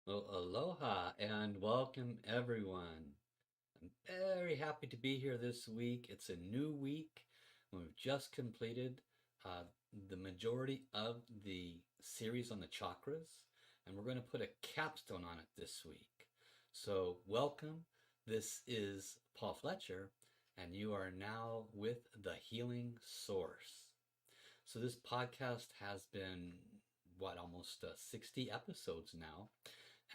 Well, aloha and welcome everyone. I'm very happy to be here this week. It's a new week. We've just completed the majority of the series on the chakras, and we're going to put a capstone on it this week. So, welcome. This is Paul Fletcher, and you are now with the Healing Source. So, this podcast has been, almost 60 episodes now.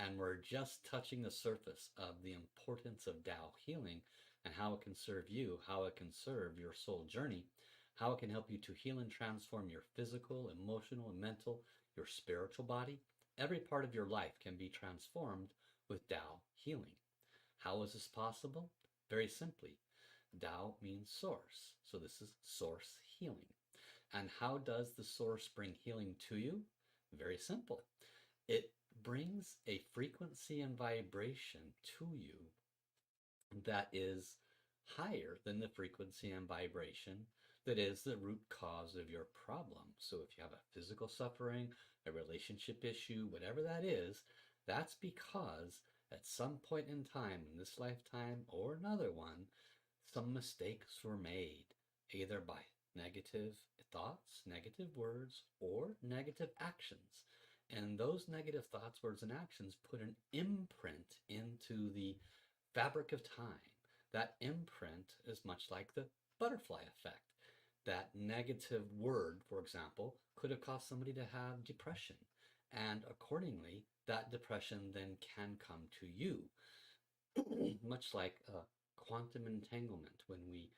And we're just touching the surface of the importance of Tao healing and how it can serve you, how it can serve your soul journey, how it can help you to heal and transform your physical, emotional, and mental, your spiritual body. Every part of your life can be transformed with Tao healing. How is this possible? Very simply, Tao means source. So this is source healing. And how does the source bring healing to you? Very simple. It brings a frequency and vibration to you that is higher than the frequency and vibration that is the root cause of your problem. So if you have a physical suffering, a relationship issue, whatever that is, that's because at some point in time in this lifetime or another one, some mistakes were made, either by negative thoughts, negative words, or negative actions. And those negative thoughts, words, and actions put an imprint into the fabric of time. That imprint is much like the butterfly effect. That negative word, for example, could have caused somebody to have depression. And accordingly, that depression then can come to you. Much like quantum entanglement, when we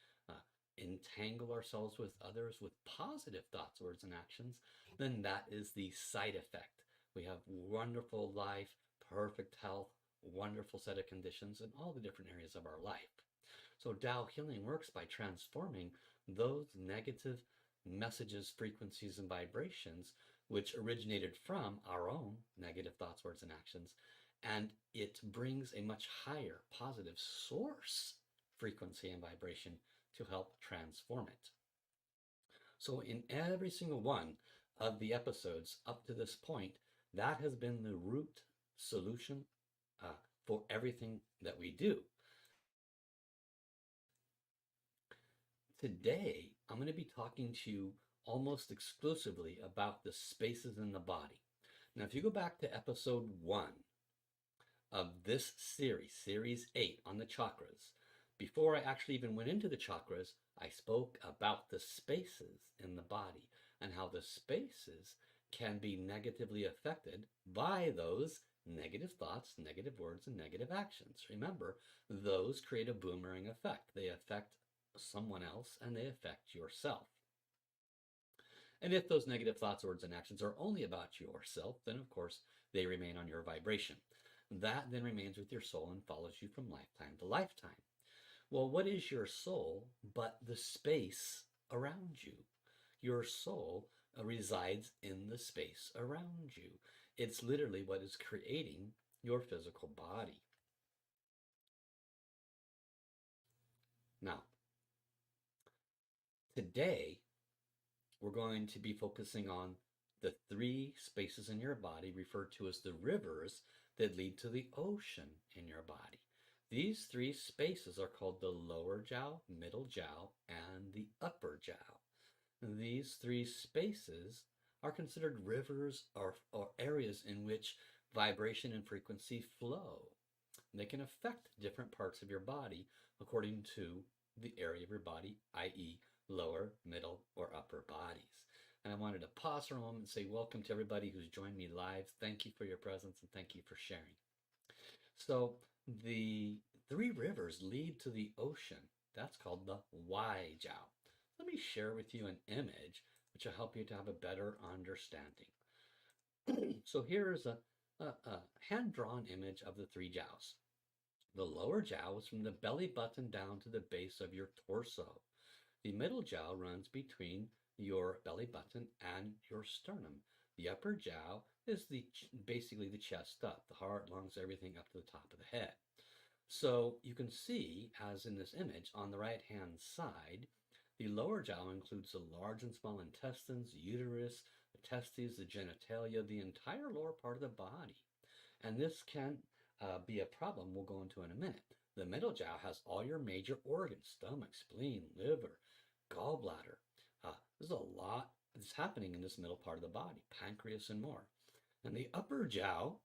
entangle ourselves with others with positive thoughts, words, and actions, then that is the side effect. We have wonderful life, perfect health, wonderful set of conditions in all the different areas of our life. So Tao healing works by transforming those negative messages, frequencies, and vibrations, which originated from our own negative thoughts, words, and actions, and it brings a much higher positive source frequency and vibration to help transform it. So in every single one of the episodes up to this point, that has been the root solution for everything that we do. Today, I'm going to be talking to you almost exclusively about the spaces in the body. Now, if you go back to episode 1 of this series, series 8 on the chakras, before I actually even went into the chakras, I spoke about the spaces in the body and how the spaces can be negatively affected by those negative thoughts, negative words, and negative actions. Remember, those create a boomerang effect. They affect someone else and they affect yourself. And if those negative thoughts, words, and actions are only about yourself, then of course they remain on your vibration. That then remains with your soul and follows you from lifetime to lifetime. Well, what is your soul but the space around you? Your soul resides in the space around you. It's literally what is creating your physical body. Now, today we're going to be focusing on the three spaces in your body referred to as the rivers that lead to the ocean in your body. These three spaces are called the lower jiao, middle jiao, and the upper jiao. These three spaces are considered rivers or areas in which vibration and frequency flow. They can affect different parts of your body according to the area of your body, i.e., lower, middle, or upper bodies. And I wanted to pause for a moment and say welcome to everybody who's joined me live. Thank you for your presence and thank you for sharing. So the three rivers lead to the ocean. That's called the Y Jiao. Let me share with you an image which will help you to have a better understanding. So here is a hand-drawn image of the three jiaos. The lower jiao is from the belly button down to the base of your torso. The middle jiao runs between your belly button and your sternum. The upper jiao is basically the chest up, the heart, lungs, everything up to the top of the head. So you can see, as in this image, on the right-hand side, the lower jiao includes the large and small intestines, the uterus, the testes, the genitalia, the entire lower part of the body. And this can be a problem we'll go into in a minute. The middle jiao has all your major organs, stomach, spleen, liver, gallbladder. There's a lot that's happening in this middle part of the body, pancreas and more. And the upper jiao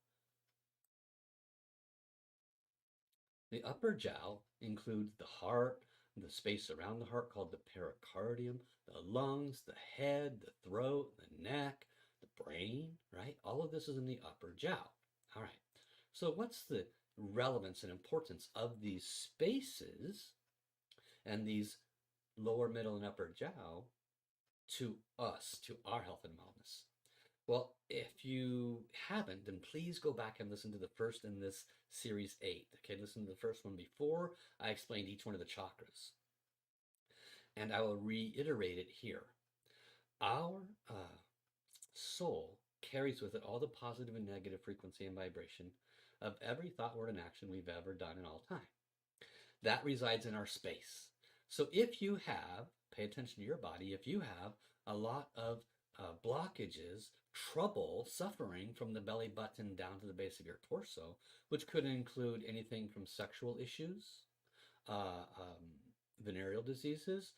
includes the heart, the space around the heart called the pericardium, the lungs, the head, the throat, the neck, the brain, right? All of this is in the upper jiao. All right. So what's the relevance and importance of these spaces and these lower, middle, and upper jiao to us, to our health and wellness? Well, if you haven't, then please go back and listen to the first in this series 8. Okay, listen to the first one before I explained each one of the chakras. And I will reiterate it here. Our soul carries with it all the positive and negative frequency and vibration of every thought, word, and action we've ever done in all time. That resides in our space. So if you have, pay attention to your body, if you have a lot of blockages, trouble, suffering from the belly button down to the base of your torso, which could include anything from sexual issues, venereal diseases,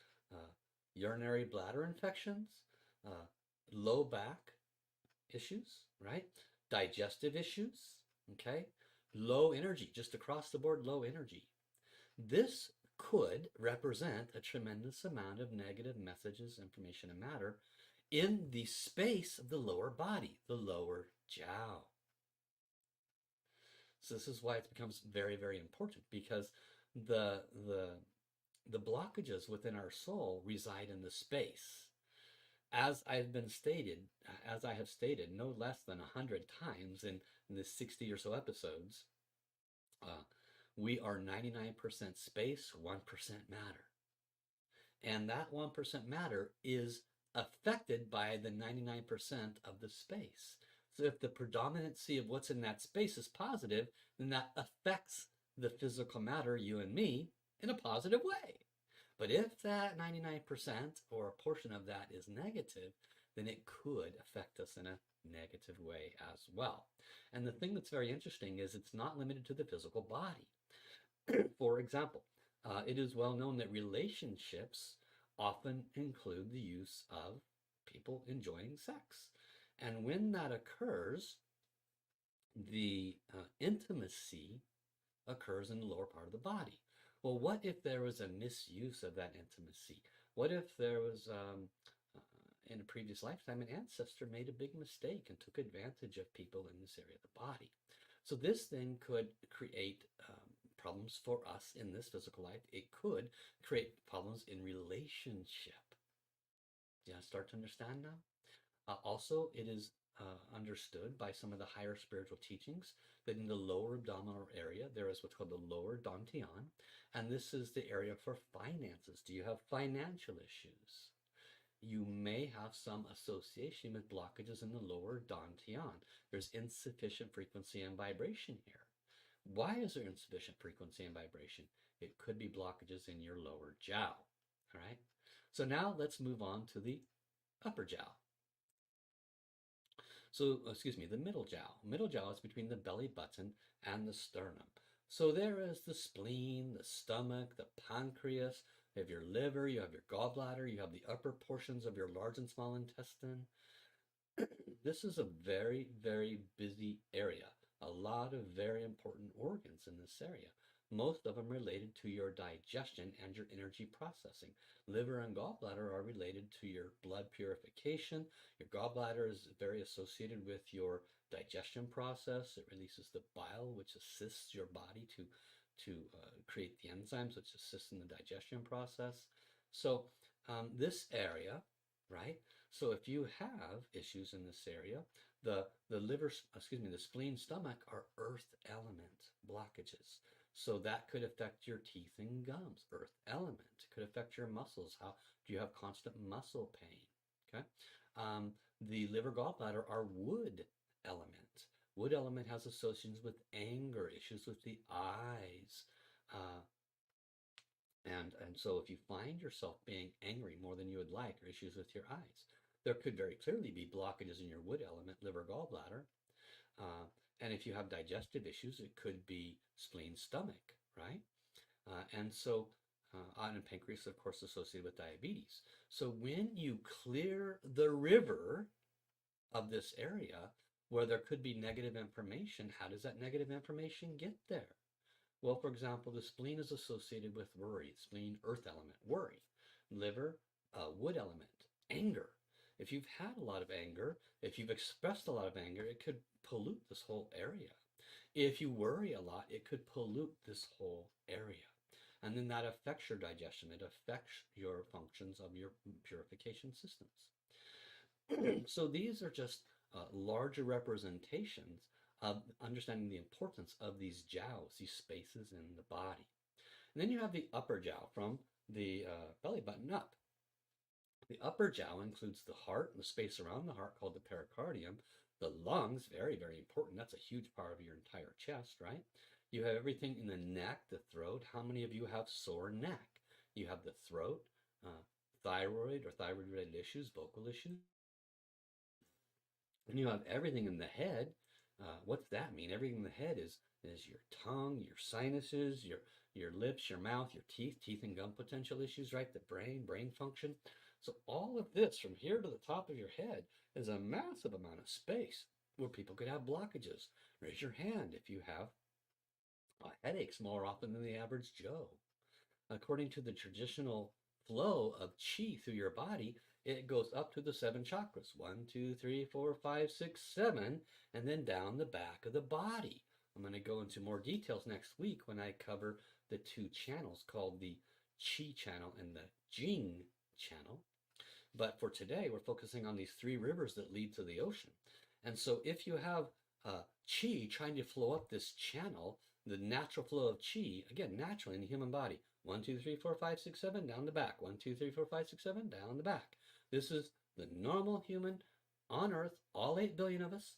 urinary bladder infections, low back issues, right? Digestive issues, okay? Low energy, just across the board, low energy. This could represent a tremendous amount of negative messages, information, and matter in the space of the lower body, the lower jiao. So this is why it becomes very, very important, because the blockages within our soul reside in the space. As I have stated no less than 100 times in the 60 or so episodes, we are 99% space, 1% matter. And that 1% matter is affected by the 99% of the space. So if the predominancy of what's in that space is positive, then that affects the physical matter, you and me, in a positive way. But if that 99% or a portion of that is negative, then it could affect us in a negative way as well. And the thing that's very interesting is it's not limited to the physical body. For example, it is well known that relationships often include the use of people enjoying sex. And when that occurs, the intimacy occurs in the lower part of the body. Well, what if there was a misuse of that intimacy? What if there was, in a previous lifetime, an ancestor made a big mistake and took advantage of people in this area of the body? So this then could create problems for us in this physical life. It could create problems in relationship. Do you start to understand now? Also, it is understood by some of the higher spiritual teachings that in the lower abdominal area, there is what's called the lower dantian, and this is the area for finances. Do you have financial issues? You may have some association with blockages in the lower dantian. There's insufficient frequency and vibration here. Why is there insufficient frequency and vibration? It could be blockages in your lower jiao. All right. So now let's move on to the upper jiao. So, excuse me, the middle jiao. Middle jiao is between the belly button and the sternum. So there is the spleen, the stomach, the pancreas, you have your liver, you have your gallbladder, you have the upper portions of your large and small intestine. This is a very, very busy area. A lot of very important organs in this area. Most of them related to your digestion and your energy processing. Liver and gallbladder are related to your blood purification. Your gallbladder is very associated with your digestion process. It releases the bile, which assists your body to create the enzymes, which assist in the digestion process. So this area, right? So if you have issues in this area, the liver, excuse me, the spleen, stomach are earth element blockages. So that could affect your teeth and gums. Earth element could affect your muscles. How do you have constant muscle pain? Okay. The liver, gallbladder are wood element. Wood element has associations with anger, issues with the eyes. And so if you find yourself being angry more than you would like, or issues with your eyes, there could very clearly be blockages in your wood element, liver, gallbladder. And if you have digestive issues, it could be spleen, stomach, right? And so, and pancreas, of course, associated with diabetes. So when you clear the river of this area where there could be negative information, how does that negative information get there? Well, for example, the spleen is associated with worry. Spleen, earth element, worry. Liver, wood element, anger. If you've had a lot of anger, if you've expressed a lot of anger, it could pollute this whole area. If you worry a lot, it could pollute this whole area. And then that affects your digestion. It affects your functions of your purification systems. So these are just larger representations of understanding the importance of these jiaos, these spaces in the body. And then you have the upper jiao from the belly button up. The upper jiao includes the heart, the space around the heart called the pericardium, the lungs, very, very important. That's a huge part of your entire chest, right? You have everything in the neck, the throat. How many of you have sore neck? You have the throat, thyroid or thyroid-related issues, vocal issues. And you have everything in the head. What's that mean? Everything in the head is your tongue, your sinuses, your lips, your mouth, your teeth and gum potential issues, right? The brain function. So all of this from here to the top of your head is a massive amount of space where people could have blockages. Raise your hand if you have headaches more often than the average Joe. According to the traditional flow of chi through your body, it goes up to the 7 chakras, 1, 2, 3, 4, 5, 6, 7, and then down the back of the body. I'm going to go into more details next week when I cover the 2 channels called the Qi channel and the Jing channel. But for today, we're focusing on these 3 rivers that lead to the ocean. And so if you have Qi trying to flow up this channel, the natural flow of Qi, again, naturally in the human body, 1, 2, 3, 4, 5, 6, 7, down the back. 1, 2, 3, 4, 5, 6, 7, down the back. This is the normal human on Earth, all 8 billion of us,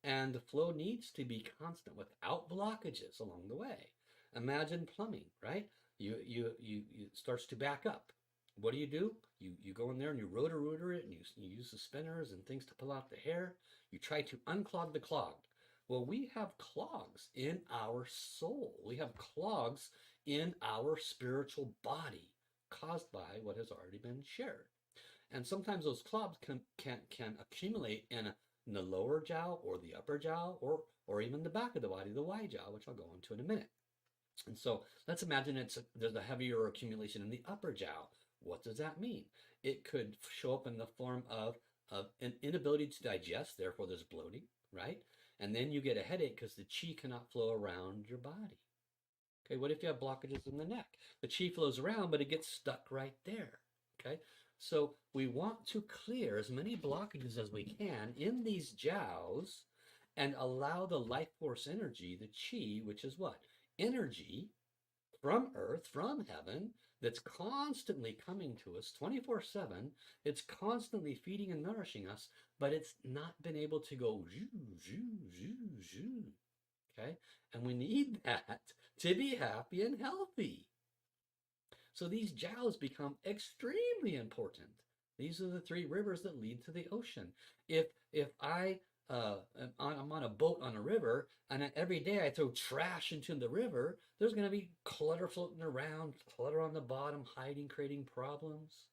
and the flow needs to be constant without blockages along the way. Imagine plumbing, right? It starts to back up. What do? You go in there and you rotor it, and you use the spinners and things to pull out the hair. You try to unclog the clog. Well, we have clogs in our soul. We have clogs in our spiritual body caused by what has already been shared. And sometimes those clogs can accumulate in the lower jiao or the upper jiao or even the back of the body, the wide jiao, which I'll go into in a minute. And so let's imagine there's a heavier accumulation in the upper jiao. What does that mean? It could show up in the form of an inability to digest, therefore there's bloating, right? And then you get a headache because the qi cannot flow around your body. Okay, what if you have blockages in the neck? The qi flows around, but it gets stuck right there. Okay, so we want to clear as many blockages as we can in these jiaos and allow the life force energy, the qi, which is what? Energy from earth, from heaven, that's constantly coming to us 24/7. It's constantly feeding and nourishing us, but it's not been able to go zhoo, zhoo, zhoo, zhoo. Okay, and we need that to be happy and healthy. So these jiaos become extremely important. These are the 3 rivers that lead to the ocean. If I'm on a boat on a river, and every day I throw trash into the river, there's going to be clutter floating around, clutter on the bottom, hiding, creating problems.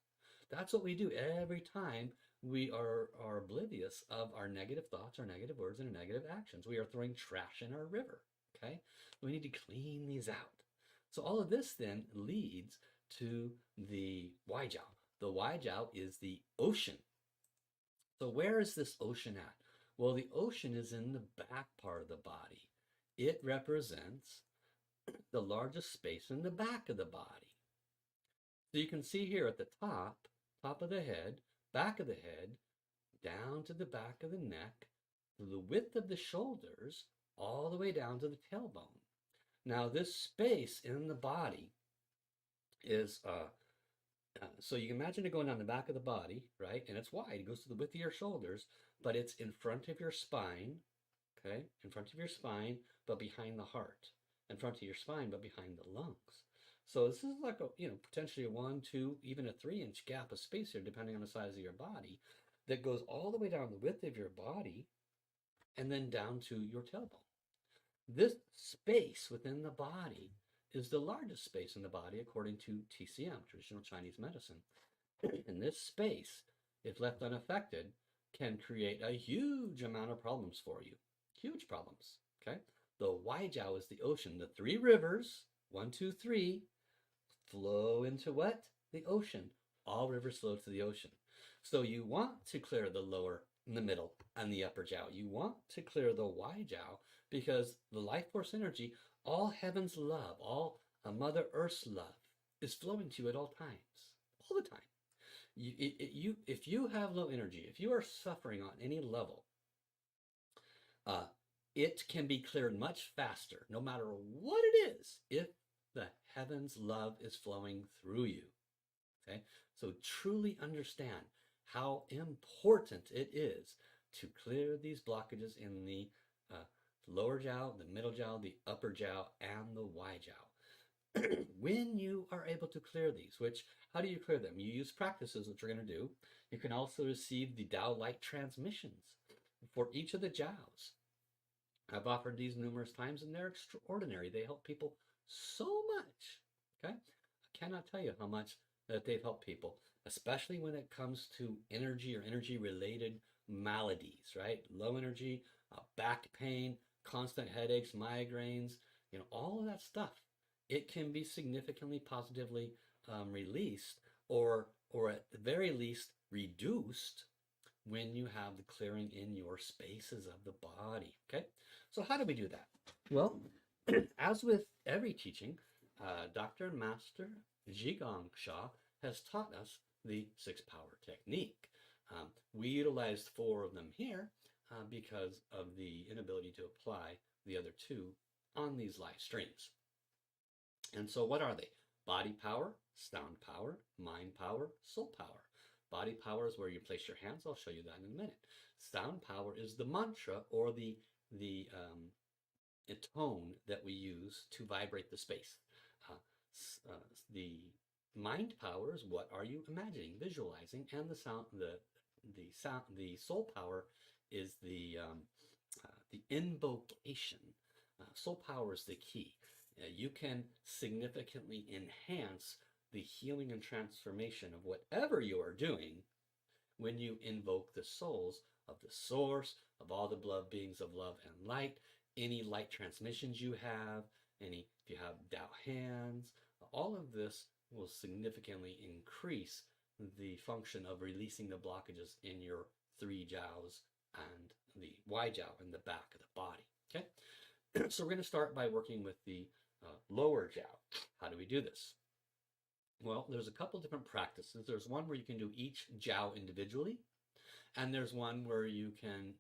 That's what we do every time we are oblivious of our negative thoughts, our negative words, and our negative actions. We are throwing trash in our river, okay? We need to clean these out. So all of this then leads to the Waijiao. The Waijiao is the ocean. So where is this ocean at? Well, the ocean is in the back part of the body. It represents the largest space in the back of the body. So you can see here at the top of the head, back of the head, down to the back of the neck, to the width of the shoulders, all the way down to the tailbone. Now this space in the body is, so you can imagine it going down the back of the body, right? And it's wide, it goes to the width of your shoulders, but it's in front of your spine, okay? In front of your spine, but behind the heart. In front of your spine, but behind the lungs. So this is like a, potentially a 1, 2, even a 3-inch gap of space here, depending on the size of your body, that goes all the way down the width of your body and then down to your tailbone. This space within the body is the largest space in the body according to TCM, traditional Chinese medicine. And this space, if left unaffected, can create a huge amount of problems for you. Huge problems. Okay? The Jiao is the ocean. The three rivers, one, two, three, flow into what? The ocean. All rivers flow to the ocean. So you want to clear the lower, the middle, and the upper Jiao. You want to clear the Jiao because the life force energy, all heaven's love, all Mother Earth's love is flowing to you at all times. All the time. If you have low energy, if you are suffering on any level, uh, it can be cleared much faster, no matter what it is, if the heavens love is flowing through you. Okay, so truly understand how important it is to clear these blockages in the lower Jiao, the middle Jiao, the upper Jiao, and the Jiao. When you are able to clear these, which, how do you clear them? You use practices, which we're going to do. You can also receive the Tao light transmissions for each of the Jiaos. I've offered these numerous times and they're extraordinary. They help people so much. Okay? I cannot tell you how much that they've helped people, especially when it comes to energy or energy related maladies, right? Low energy, back pain, constant headaches, migraines, all of that stuff. It can be significantly positively released or at the very least reduced when you have the clearing in your spaces of the body. Okay, so how do we do that? Well, as with every teaching, Dr. and Master Sha has taught us the 6-power technique. We utilized 4 of them here because of the inability to apply the other 2 on these live streams. And so what are they? Body power, sound power, mind power, soul power. Body power is where you place your hands. I'll show you that in a minute. Sound power is the mantra or the tone that we use to vibrate the space. The mind power is what are you imagining, visualizing, and the soul power is the invocation. Soul power is the key. You can significantly enhance the healing and transformation of whatever you are doing when you invoke the souls of the source, of all the beloved beings of love and light, any light transmissions you have, if you have Tao hands, all of this will significantly increase the function of releasing the blockages in your 3 Jiaos and the Jiao in the back of the body. Okay, so we're going to start by working with the lower Jiao. How do we do this? Well, there's a couple different practices. There's one where you can do each Jiao individually, and there's one where you can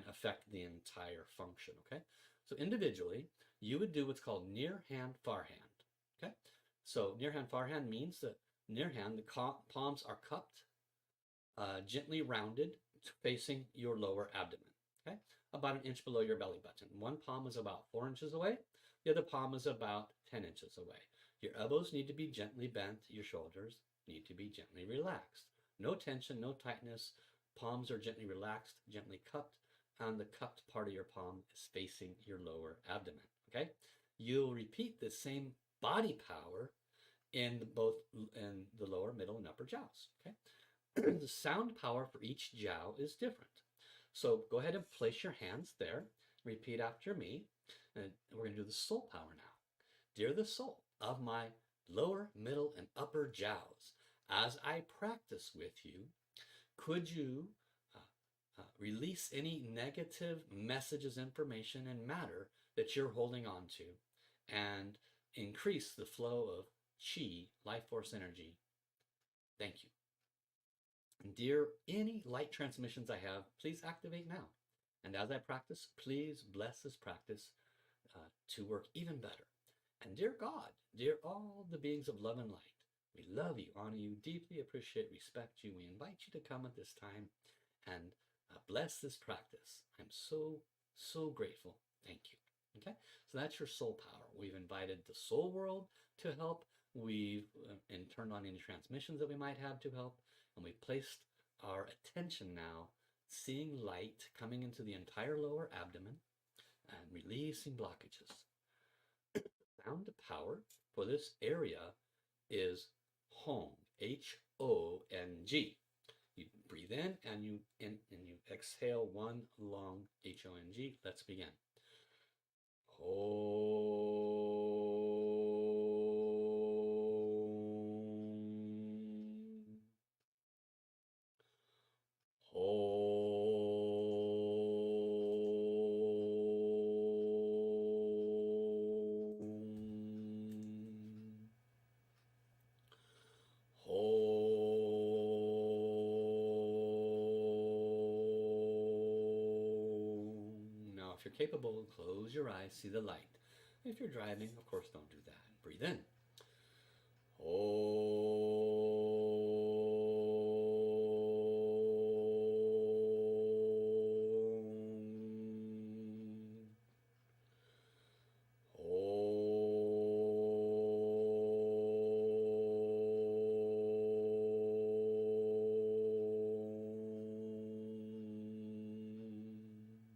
affect the entire function, okay? So individually, you would do what's called near hand, far hand, okay? So near hand, far hand means that near hand, the palms are cupped, gently rounded, facing your lower abdomen, okay? About an inch below your belly button. One palm is about 4 inches away. The other palm is about 10 inches away. Your elbows need to be gently bent. Your shoulders need to be gently relaxed. No tension, no tightness. Palms are gently relaxed, gently cupped, and the cupped part of your palm is facing your lower abdomen, okay? You'll repeat the same body power in the lower, middle, and upper Jiaos, okay? The sound power for each Jiao is different. So go ahead and place your hands there. Repeat after me. And we're going to do the soul power now. Dear the soul of my lower, middle, and upper Jiaos, as I practice with you, could you release any negative messages, information, and matter that you're holding on to and increase the flow of Qi, life force energy? Thank you. Dear, any light transmissions I have, please activate now. And as I practice, please bless this practice to work even better. And dear God, dear all the beings of love and light, we love you, honor you, deeply appreciate, respect you. We invite you to come at this time and bless this practice. I'm so, so grateful. Thank you. Okay, so that's your soul power. We've invited the soul world to help. We've turned on any transmissions that we might have to help. And we've placed our attention now seeing light coming into the entire lower abdomen and releasing blockages. Sound power for this area is Hong, H-O-N-G. You breathe in and you exhale one long H-O-N-G. Let's begin. Now, if you're capable, close your eyes, see the light. If you're driving, of course, don't do that. Breathe in.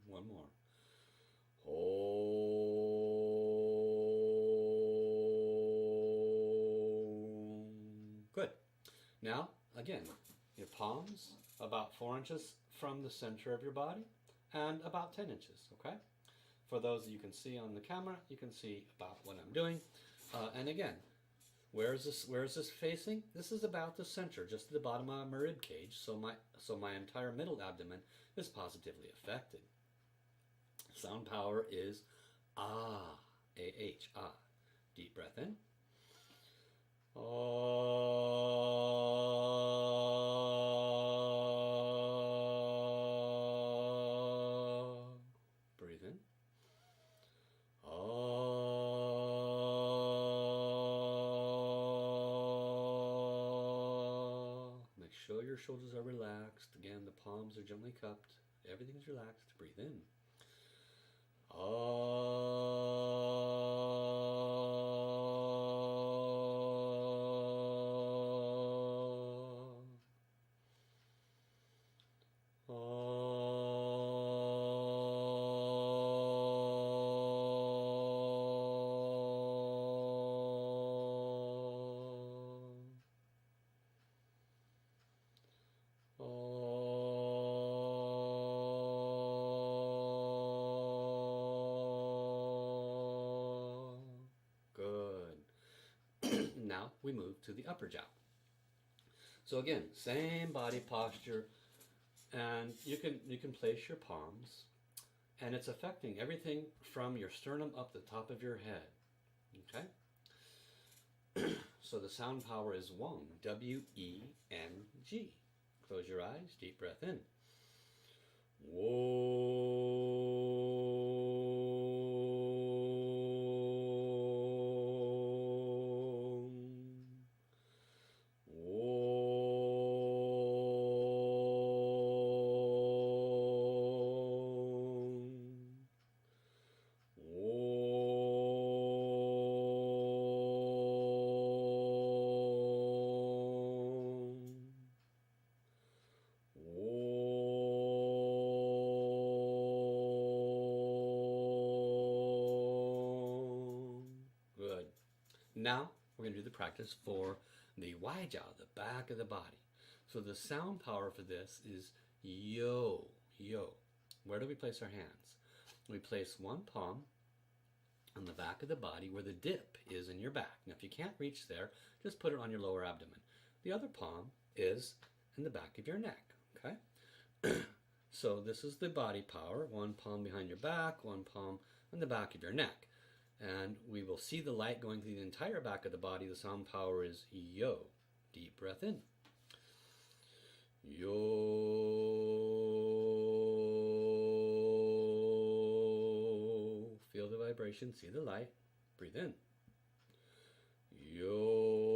One more. Good. Now, again, your palms about 4 inches from the center of your body and about 10 inches, okay? For those that you can see on the camera, you can see about what I'm doing. And again, where is this facing? This is about the center, just at the bottom of my rib cage, so my entire middle abdomen is positively affected. Sound power is ah, A-H, ah. Deep breath in. Breathe in. Make sure your shoulders are relaxed. Again, the palms are gently cupped. Everything's relaxed. Breathe in. Now we move to the upper jiao. So again, same body posture, and you can place your palms, and it's affecting everything from your sternum up the top of your head. Okay? So the sound power is Weng, W-E-N-G. Close your eyes, deep breath in. Good. Now we're going to do the practice for the Y jiao, the back of the body. So the sound power for this is yo, yo. Where do we place our hands? We place one palm on the back of the body where the dip is in your back. Now if you can't reach there, just put it on your lower abdomen. The other palm is in the back of your neck, okay? So this is the body power, one palm behind your back, one palm on the back of your neck. And we will see the light going through the entire back of the body. The sound power is yo. Deep breath in. Yo. Feel the vibration, see the light. Breathe in. Yo.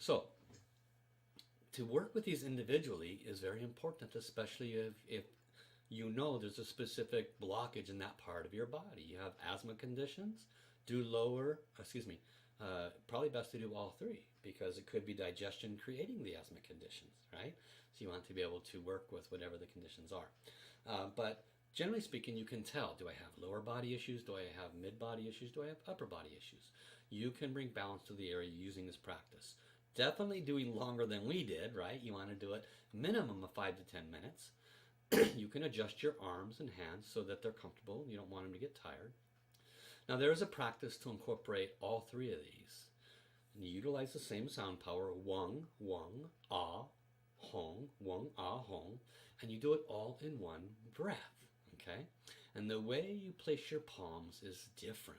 So to work with these individually is very important, especially if you know there's a specific blockage in that part of your body. You have asthma conditions, do lower, excuse me, probably best to do all three because it could be digestion creating the asthma conditions, right? So you want to be able to work with whatever the conditions are. But generally speaking, you can tell, do I have lower body issues? Do I have mid body issues? Do I have upper body issues? You can bring balance to the area using this practice. Definitely doing longer than we did, right? You want to do it minimum of 5 to 10 minutes. You can adjust your arms and hands so that they're comfortable. You don't want them to get tired. Now there is a practice to incorporate all three of these. And you utilize the same sound power, wung, wung, ah, hong, wung, ah, hong, and you do it all in one breath, okay? And the way you place your palms is different.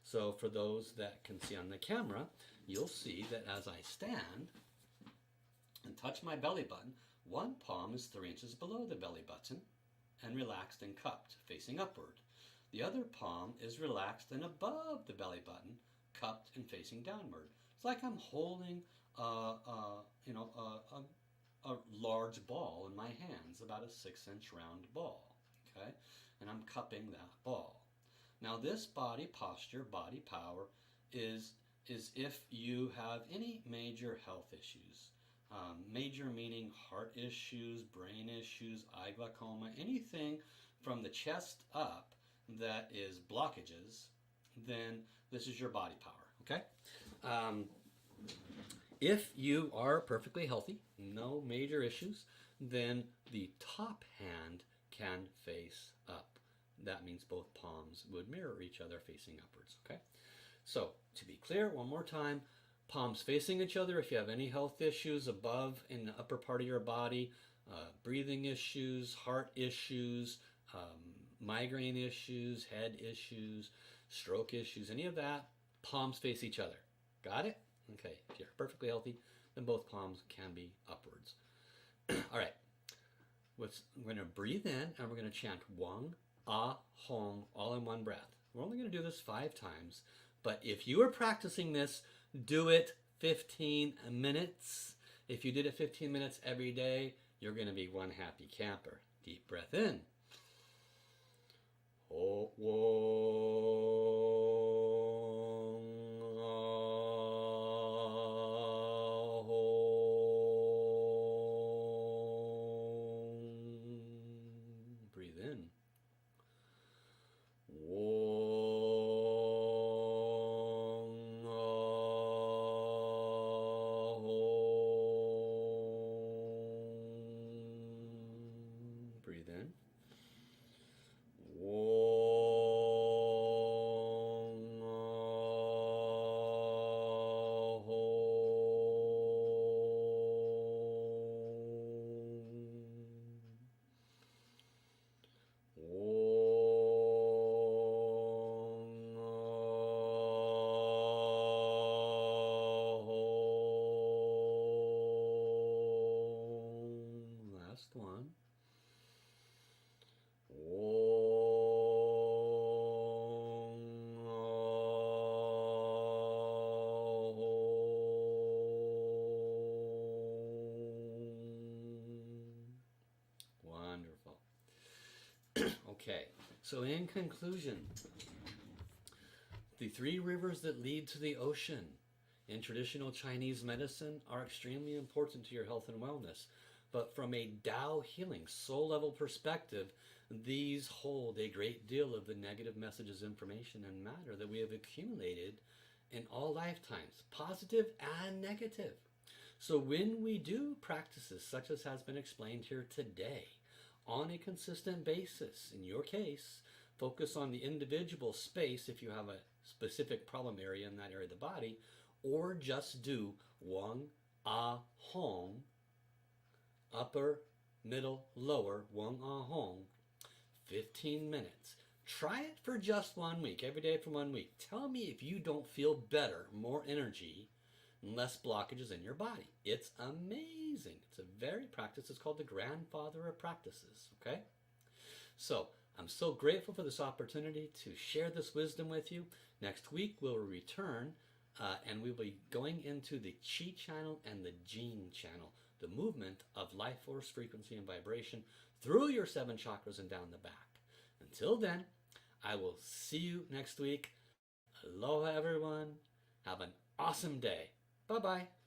So for those that can see on the camera, you'll see that as I stand and touch my belly button, one palm is 3 inches below the belly button and relaxed and cupped, facing upward. The other palm is relaxed and above the belly button, cupped and facing downward. It's like I'm holding a large ball in my hands, about a 6-inch round ball, okay? And I'm cupping that ball. Now this body posture, body power, is if you have any major health issues. Major meaning heart issues, brain issues, eye glaucoma, anything from the chest up that is blockages, then this is your body power, okay? If you are perfectly healthy, no major issues, then the top hand can face up. That means both palms would mirror each other facing upwards, okay? So, to be clear, one more time, palms facing each other if you have any health issues above in the upper part of your body, breathing issues, heart issues, migraine issues, head issues, stroke issues, any of that, palms face each other. Got it? Okay, if you're perfectly healthy, then both palms can be upwards. All right, we're going to breathe in and we're going to chant wang, ah, hong, all in one breath. We're only going to do this 5 times, but if you are practicing this, do it 15 minutes. If you did it 15 minutes every day, you're going to be one happy camper. Deep breath in. Oh, breathe in. Breathe in. Last one. Wonderful. Okay, so in conclusion, the 3 rivers that lead to the ocean in traditional Chinese medicine are extremely important to your health and wellness. But from a Tao healing, soul level perspective, these hold a great deal of the negative messages, information, and matter that we have accumulated in all lifetimes, positive and negative. So when we do practices such as has been explained here today, on a consistent basis, in your case, focus on the individual space if you have a specific problem area in that area of the body, or just do wang, ah, hong, upper, middle, lower, wang, ah, hong, 15 minutes. Try it for just 1 week, every day for 1 week. Tell me if you don't feel better, more energy, and less blockages in your body. It's amazing. It's a very practice. It's called the grandfather of practices, okay? So I'm so grateful for this opportunity to share this wisdom with you. Next week we'll return And we'll be going into the Chi channel and the Jing channel, the movement of life force, frequency, and vibration through your 7 chakras and down the back. Until then, I will see you next week. Aloha, everyone. Have an awesome day. Bye-bye.